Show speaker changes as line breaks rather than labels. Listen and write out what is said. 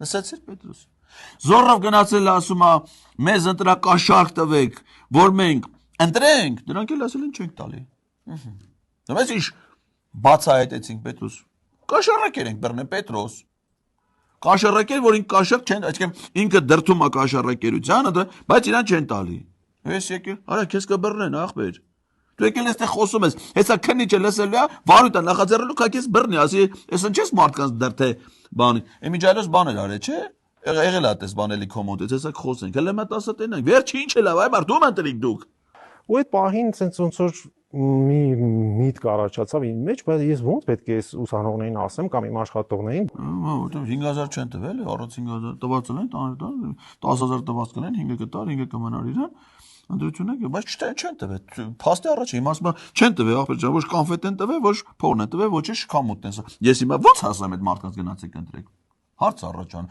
Լսեցի՞ր Պետրոս։ Զորով գնացել ասում է մեզ ընտրակաշարք տվեք, որ մենք ընտրենք, դրանք էլ ասել են չենք տալի։ Դες ինչ բացահայտեցինք Պետրոս։ Կաշառակեր ենք բռնել Պետրոս։ Կաշառակեր, որ ինք կաշառք չեն, այսինքն ինքը դրթում է կաշառակերությանը, բայց իրան չեն տալի։ Ես եկել, արա քեզ կբռնեն ախպեր։ Դու եկել ես խոսում ես, հեսա քնիչը լսելու է, վարույթը նախաձեռնելու քա քեզ բռնի, ասի, ես ինչես մարդկանց դրթե բանի։ Էմիջայլոս բաներ արե, չէ։ Եղել է տես բանելի կոմոդից, հեսա խոսենք։ Հələ մա 10 տենանք։ Վերջի ինչ է լավ, այ մարդ ում ընտրիկ դուք։
Ու այդ պահին sense ոնց որ մի միտք առաջացավ իմ մեջ, բայց ես ոնց պետք է ուսանողներին ասեմ կամ իմ աշխատողներին։
Որտեղ 5000 չեն տվել, առանց 5000 տված են, 10000 տված կնեն, 5-ը կտար, 5-ը կմնար իրան։ Անդրությունը, բայց չեն տվել։ Փաստի առաջ իմ ասում չեն տվել, ախպեր ջան, ոչ կոնֆետ են տվել, ոչ փորն են տվել, ոչ շքամուտն են։ Ես հիմա ո՞նց հասեմ այդ մարդկանց գնացեք ընտրեք։ Հարց առաջան։